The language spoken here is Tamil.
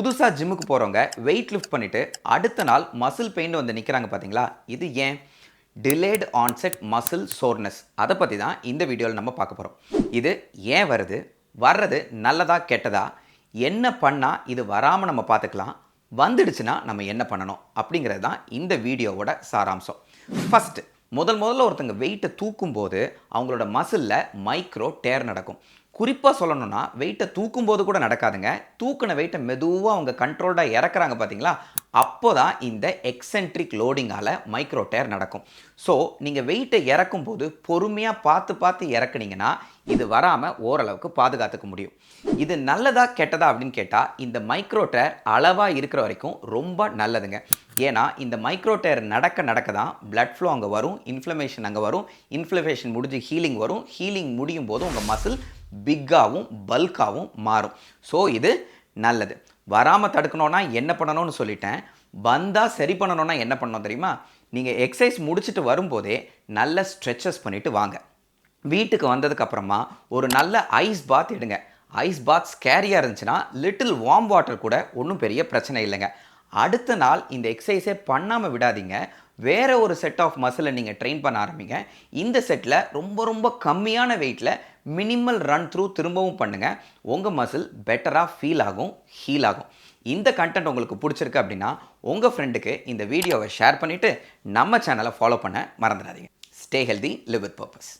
புதுசா ஜிம்முக்கு போறவங்க வெயிட் லிஃப்ட் பண்ணிட்டு அடுத்த நாள் மசில் பெயின் வந்து நிக்கிறாங்க பாத்தீங்களா? இது ஏன்? Delayed onset muscle soreness. அத பத்தி தான் இந்த வீடியோல நம்ம பார்க்க போறோம். இது ஏன் வருது? வர்றது நல்லதா கெட்டதா? என்ன பண்ணா இது வராம நம்ம பார்த்துக்கலாம்? வந்துடுச்சுன்னா நம்ம என்ன பண்ணணும்? அப்படிங்கிறது தான் இந்த வீடியோவோட சாராம்சம். ஃபர்ஸ்ட் முதல்ல ஒருத்தங்க வெயிட்டை தூக்கும்போது அவங்களோட மசில்ல மைக்ரோ டேர் நடக்கும். குறிப்பாக சொல்லணும்னா வெயிட்டை தூக்கும்போது கூட நடக்காதுங்க. தூக்குன வெயிட்டை மெதுவாக அவங்க கண்ட்ரோல்டாக இறக்குறாங்க பார்த்தீங்களா, அப்போ தான் இந்த எக்ஸென்ட்ரிக் லோடிங்கால் மைக்ரோ டேர் நடக்கும். ஸோ நீங்கள் வெயிட்டை இறக்கும்போது பொறுமையாக பார்த்து இறக்குனீங்கன்னா இது வராமல் ஓரளவுக்கு பாதுகாத்துக்க முடியும். இது நல்லதா கெட்டதா அப்படின்னு கேட்டால் இந்த மைக்ரோ டேர் அளவாக இருக்கிற வரைக்கும் ரொம்ப நல்லதுங்க. ஏன்னா இந்த மைக்ரோ டேர் நடக்க தான் பிளட் ஃப்ளோ அங்கே வரும், இன்ஃப்ளமேஷன் அங்கே வரும், இன்ஃப்ளமேஷன் முடிஞ்சு ஹீலிங் வரும், ஹீலிங் முடியும் போது உங்கள் மசில் பிக்காகவும் பல்காகவும் மாறும். ஸோ இது நல்லது. வராமல் தடுக்கணும்னா என்ன பண்ணணும்னு சொல்லிட்டேன். வந்தால் சரி பண்ணணும்னா என்ன பண்ணணும் தெரியுமா? நீங்கள் எக்ஸசைஸ் முடிச்சுட்டு வரும்போதே நல்ல ஸ்ட்ரெச்சஸ் பண்ணிவிட்டு வாங்க. வீட்டுக்கு வந்ததுக்கப்புறமா ஒரு நல்ல ஐஸ் பாத் எடுங்க. ஐஸ் பாத் ஸ்கேரியாக இருந்துச்சுன்னா லிட்டில் வார்ம் வாட்டர் கூட ஒன்றும் பெரிய பிரச்சனை இல்லைங்க. அடுத்த நாள் இந்த எக்ஸசைஸே பண்ணாமல் விடாதீங்க. வேறு ஒரு செட் ஆஃப் மசிலை நீங்கள் ட்ரெயின் பண்ண ஆரம்பிங்க. இந்த செட்டில் ரொம்ப கம்மியான வெயிட்டில் மினிமல் ரன் த்ரூ திரும்பவும் பண்ணுங்கள். உங்கள் மசில் பெட்டராக ஃபீல் ஆகும், ஹீல் ஆகும். இந்த கண்டென்ட் உங்களுக்கு பிடிச்சிருக்கு அப்படின்னா உங்கள் ஃப்ரெண்டுக்கு இந்த வீடியோவை ஷேர் பண்ணிவிட்டு நம்ம சேனலை ஃபாலோ பண்ண மறந்துடாதீங்க. Stay healthy, live with purpose.